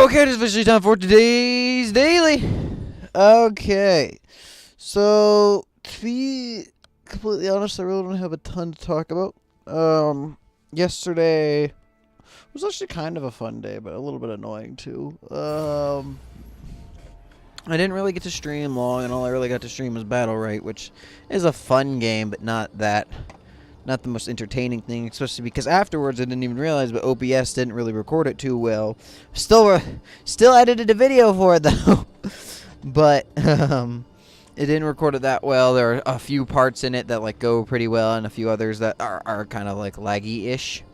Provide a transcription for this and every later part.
Okay, it's officially time for today's daily. Okay, so to be completely honest, I really don't have a ton to talk about. Yesterday was actually kind of a fun day, but a little bit annoying too. I didn't really get to stream long, and all I really got to stream was Battle Right, which is a fun game, but not the most entertaining thing, especially because afterwards I didn't even realize, but OBS didn't really record it too well. Still edited a video for it though, but it didn't record it that well. There are a few parts in it that like go pretty well, and a few others that are kind of like laggy-ish.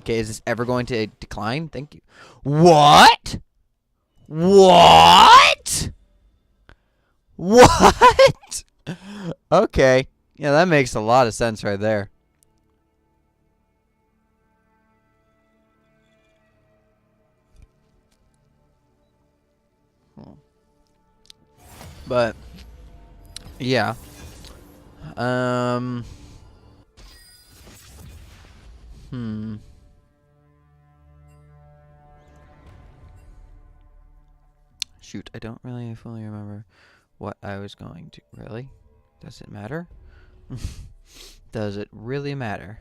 Okay, is this ever going to decline? Thank you. What? What? What? Okay. Yeah, that makes a lot of sense right there. But yeah. Hmm. Shoot, I don't really fully remember what I was going to. Really? Does it matter? Does it really matter?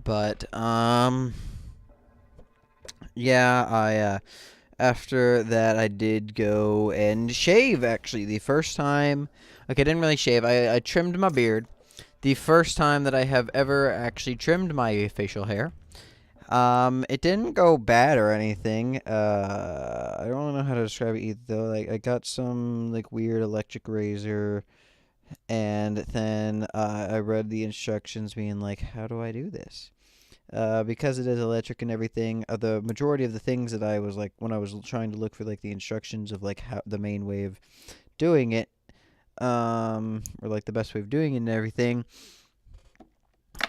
But yeah, after that I did go and shave. Actually, the first time. Okay, I didn't really shave. I trimmed my beard. The first time that I have ever actually trimmed my facial hair. It didn't go bad or anything. I don't really know how to describe it either, though. Like, I got some, like, weird electric razor, and then, I read the instructions being like, how do I do this? Because it is electric and everything, the majority of the things that I was, like, when I was trying to look for, like, the instructions of, like, how the main way of doing it, or, like, the best way of doing it and everything,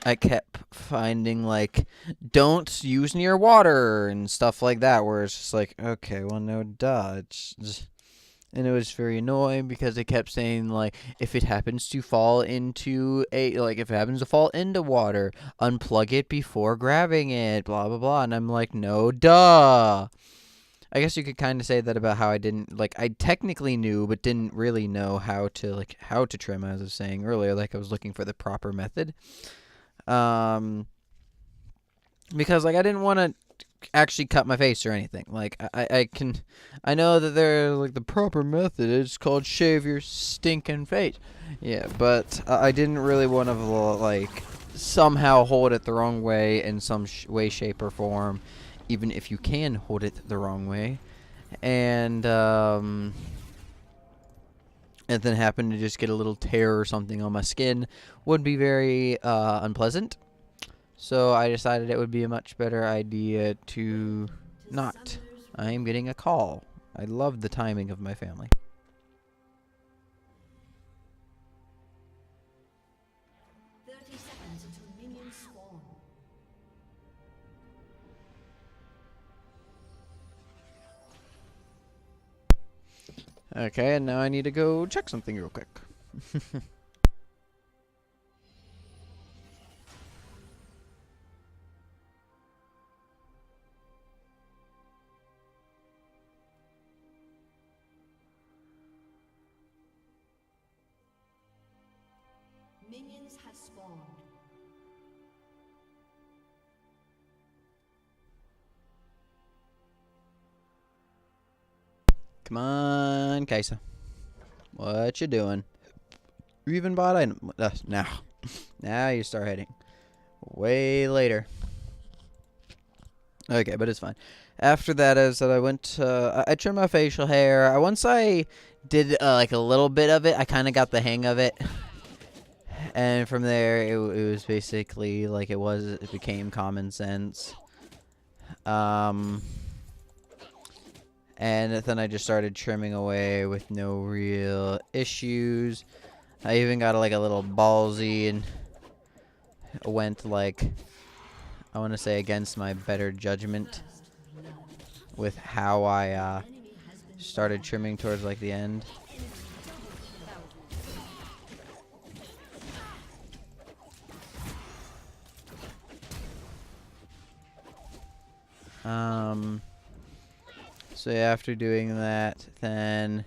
I kept finding, like, don't use near water and stuff like that, where it's just like, okay, well, no, duh. And it was very annoying because it kept saying, like, if it happens to fall into water, unplug it before grabbing it, blah, blah, blah. And I'm like, no, duh. I guess you could kind of say that about how I technically knew, but didn't really know how to trim, as I was saying earlier. Like, I was looking for the proper method. Because, like, I didn't want to actually cut my face or anything. Like, I know that there's, like, the proper method. It's called shave your stinking face. Yeah, but I didn't really want to, like, somehow hold it the wrong way in some way, shape, or form, even if you can hold it the wrong way. And then happen to just get a little tear or something on my skin would be very unpleasant. So I decided it would be a much better idea to not. I am getting a call. I love the timing of my family. Okay, and now I need to go check something real quick. Minions have spawned. Come on, Kaisa. What you doing? You even bought item? Now. Now you start heading. Way later. Okay, but it's fine. After that, as I went, I trimmed my facial hair. Once I did like a little bit of it, I kind of got the hang of it. And from there, it was basically like it became common sense. And then I just started trimming away with no real issues. I even got like a little ballsy and went like, I want to say, against my better judgment with how I started trimming towards like the end. So yeah, after doing that, then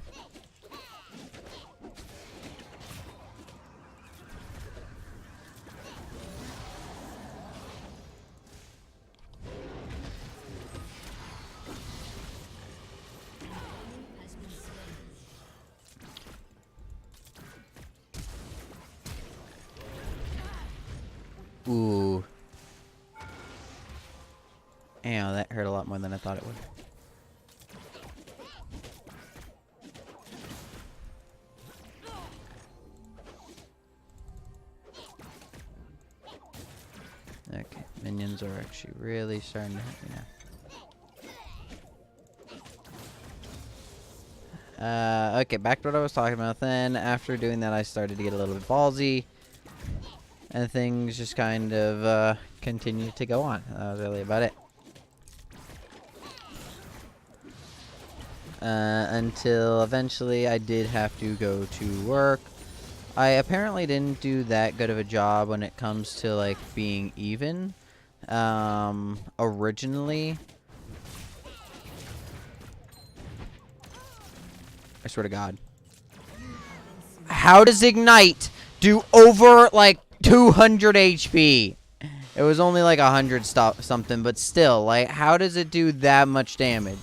ooh. Ow, that hurt a lot more than I thought it would. Okay, minions are actually really starting to hit me now. Okay, back to what I was talking about then. After doing that, I started to get a little bit ballsy. And things just kind of continued to go on. That was really about it. Until eventually I did have to go to work. I apparently didn't do that good of a job when it comes to like being even. Originally, I swear to God. How does Ignite do over like 200 HP? It was only like 100 something, but still, like, how does it do that much damage?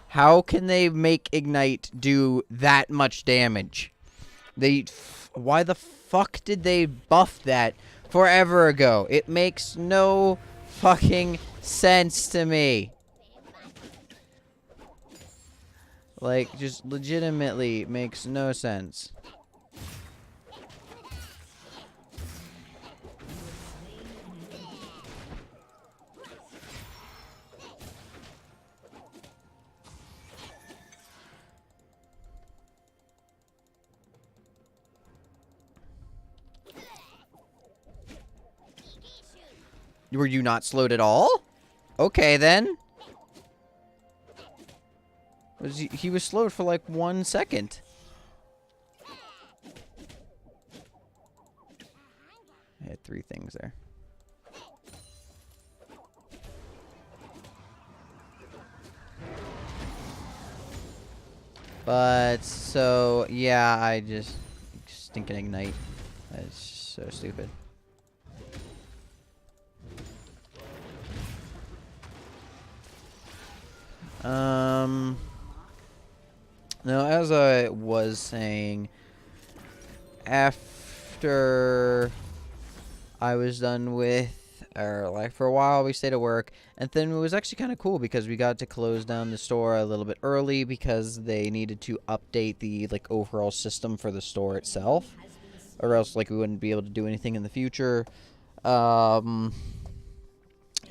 How can they make Ignite do that much damage? Why the fuck did they buff that forever ago? It makes no fucking sense to me. Like, just legitimately makes no sense. Were you not slowed at all? Okay, then. He was slowed for like 1 second. I had 3 things there. But, so, yeah, I just stinking Ignite. That's so stupid. No, as I was saying, after I was done with, or like for a while we stayed at work, and then it was actually kind of cool because we got to close down the store a little bit early because they needed to update the like overall system for the store itself, or else like we wouldn't be able to do anything in the future.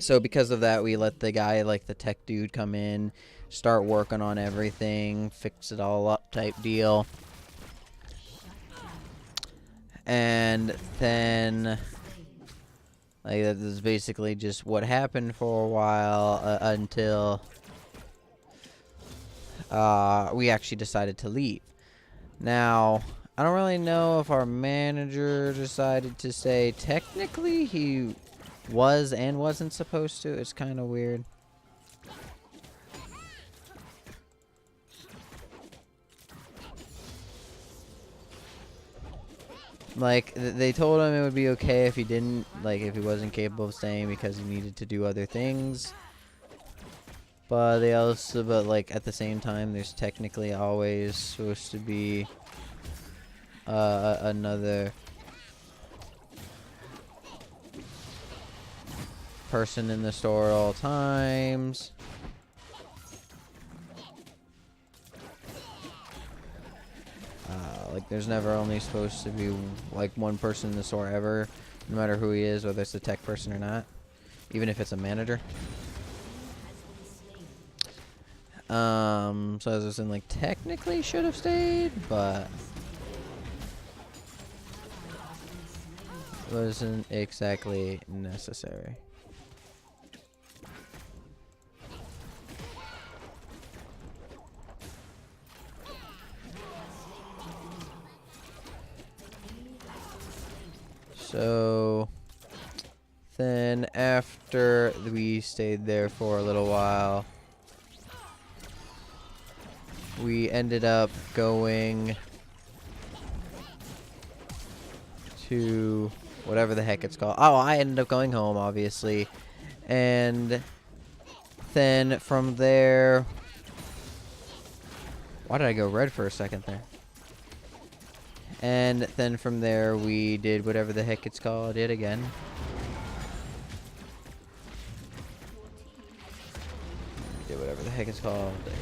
So because of that, we let the guy, like the tech dude, come in, start working on everything, fix it all up type deal. And then, like, that is basically just what happened for a while until we actually decided to leave. Now, I don't really know if our manager decided to say technically he was and wasn't supposed to. It's kind of weird. Like, they told him it would be okay if he didn't, like, if he wasn't capable of staying because he needed to do other things. But they also, but, like, at the same time, there's technically always supposed to be another person in the store at all times. Like, there's never only supposed to be, like, one person in the store ever, no matter who he is, whether it's a tech person or not, even if it's a manager. So as I was saying, like, technically should have stayed, but wasn't exactly necessary. So then then after we stayed there for a little while, we ended up going to whatever the heck it's called. Oh, I ended up going home, obviously. And then from there... Why did I go red for a second there? And then from there, we did whatever the heck it's called it again. Did whatever the heck it's called. There it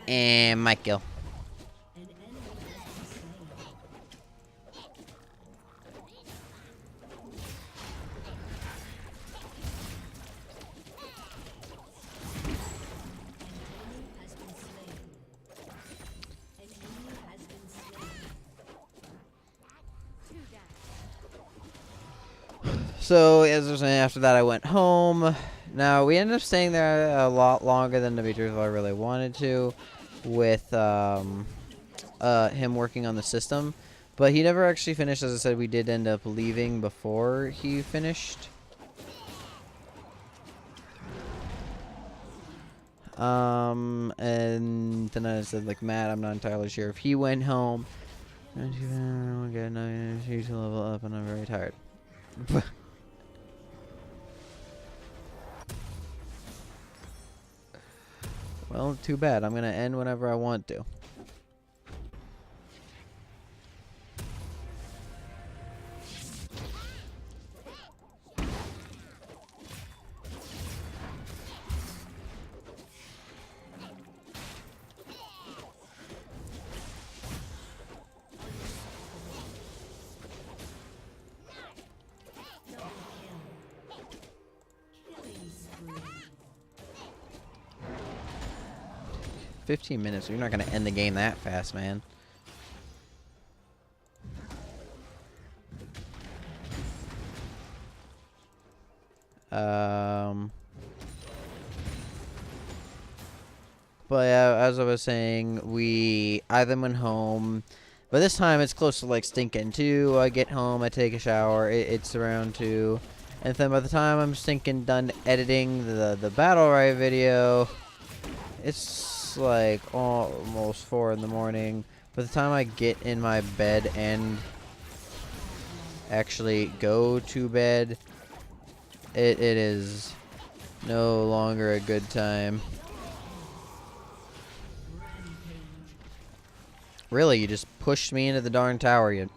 is. My kill. So, as I was saying, after that I went home. Now, we ended up staying there a lot longer than, to be truthful, I really wanted to, with him working on the system. But he never actually finished. As I said, we did end up leaving before he finished. And then I said, like, Matt, I'm not entirely sure if he went home. Okay, no, he's to level up, and I'm very tired. Well, too bad. I'm going to end whenever I want to. Killing spree. 15 minutes. You're not going to end the game that fast, man. But yeah, as I was saying, I then went home. But this time it's close to like stinking 2. I get home, I take a shower. It's around 2. And then by the time I'm stinking done editing the Battle Riot video, it's like almost 4 in the morning. By the time I get in my bed and actually go to bed, it is no longer a good time. Really, you just pushed me into the darn tower, you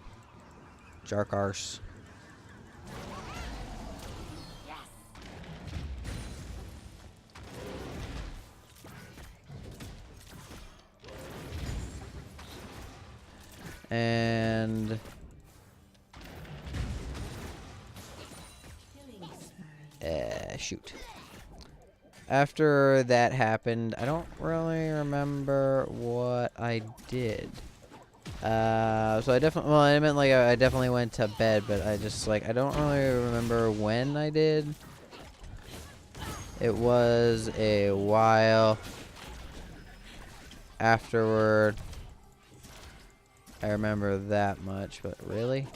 jerk arse. And shoot. After that happened, I don't really remember what I did. So I definitely, well, I meant like I definitely went to bed, but I just like, I don't really remember when I did. It was a while afterward. I remember that much, but really?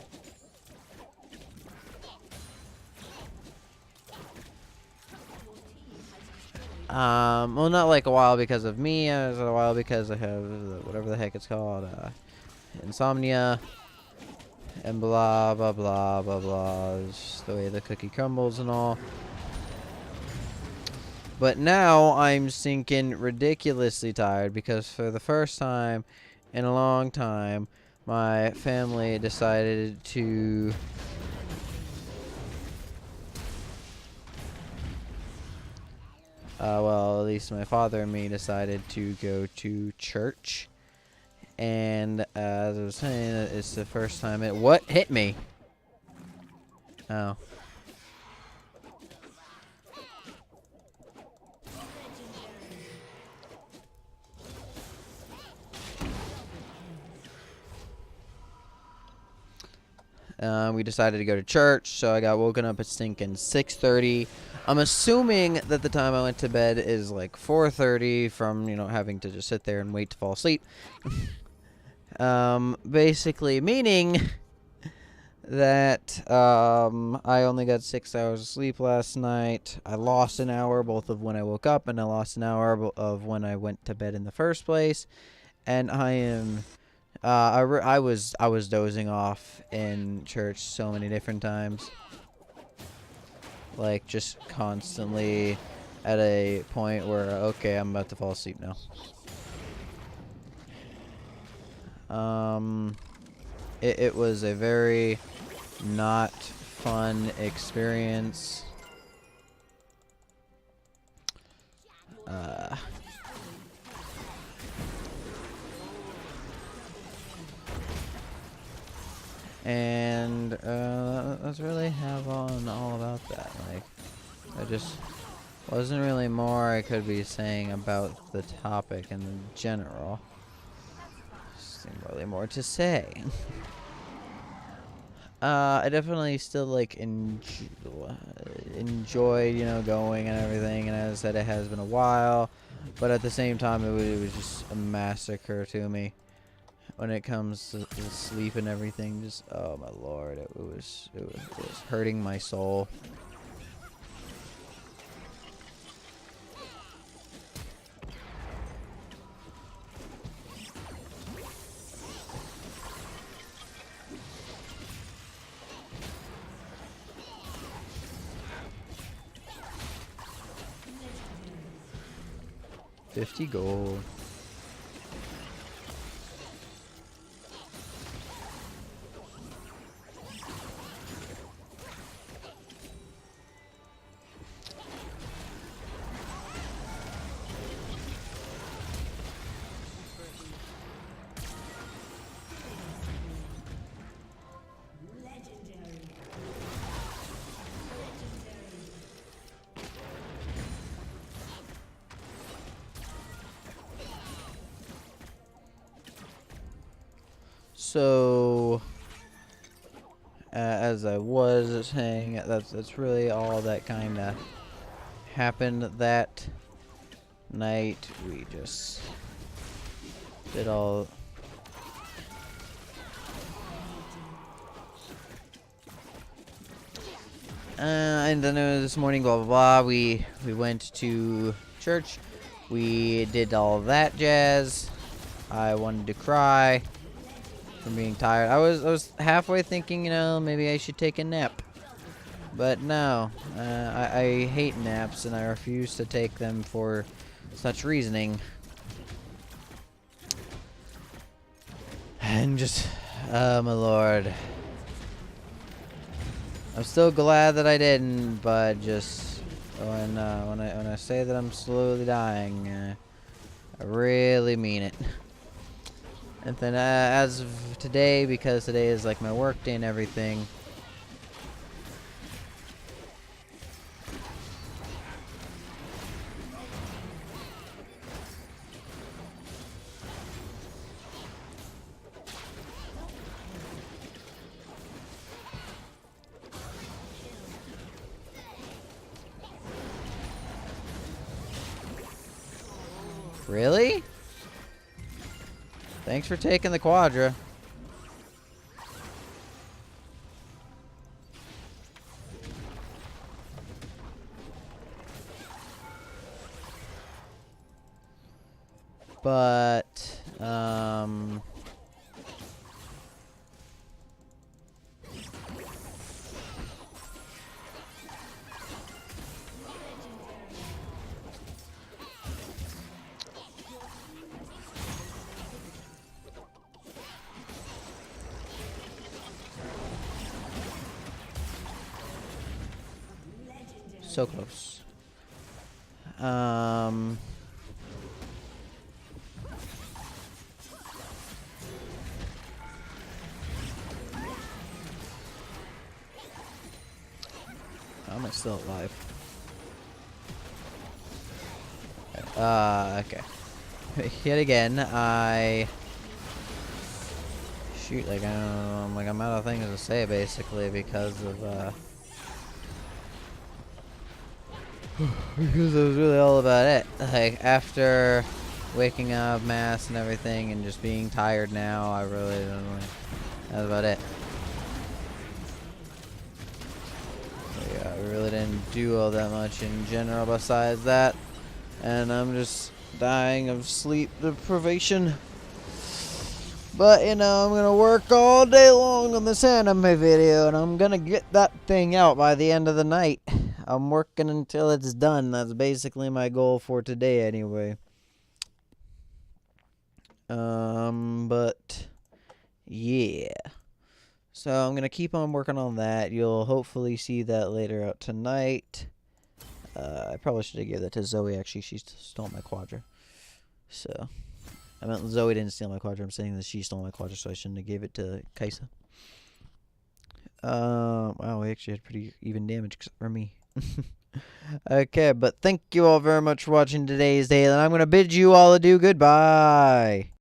Well, not like a while because of me. It was a while because I have whatever the heck it's called, insomnia, and blah blah blah blah blah. It's just the way the cookie crumbles and all. But now I'm sinking ridiculously tired because for the first time in a long time, my family decided to well, at least my father and me decided to go to church. And as I was saying, it's the first time what hit me? Oh. We decided to go to church, so I got woken up at stinking 6:30. I'm assuming that the time I went to bed is like 4:30 from, having to just sit there and wait to fall asleep. Basically meaning that I only got 6 hours of sleep last night. I lost an hour both of when I woke up, and I lost an hour of when I went to bed in the first place. And I am I was dozing off in church so many different times. Like, just constantly at a point where, okay, I'm about to fall asleep now. It was a very not fun experience. And let's really have on all about that. Like, I just wasn't really more I could be saying about the topic in general. Just really more to say. I definitely still like enjoyed, going and everything. And as I said, it has been a while, but at the same time, it was just a massacre to me. When it comes to sleep and everything, just, oh my lord, it was hurting my soul. $50 gold. So, as I was saying, that's really all that kind of happened that night. We just did all. And then this morning, blah blah blah. We went to church. We did all that jazz. I wanted to cry from being tired. I was halfway thinking, maybe I should take a nap. But no, I hate naps, and I refuse to take them for such reasoning. And just, oh my lord. I'm still glad that I didn't, but just when I say that I'm slowly dying, I really mean it. And then as of today, because today is like my work day and everything, really? Thanks for taking the Quadra. But, so close. How am I still alive? Okay. Yet again, shoot, like, I'm out of things to say, basically, because of, Because that was really all about it. Like, after waking up, mass and everything, and just being tired now, I really don't really... That's about it. So yeah, I really didn't do all that much in general besides that. And I'm just dying of sleep deprivation. But, you know, I'm gonna work all day long on this anime video, and I'm gonna get that thing out by the end of the night. I'm working until it's done. That's basically my goal for today, anyway. But yeah. So I'm gonna keep on working on that. You'll hopefully see that later out tonight. I probably should have given that to Zoe. Actually, she stole my quadra. So I meant Zoe didn't steal my quadra. I'm saying that she stole my quadra, so I shouldn't have gave it to Kaisa. Wow, we actually had pretty even damage except for me. Okay, but thank you all very much for watching today's day, and I'm gonna bid you all adieu. Goodbye.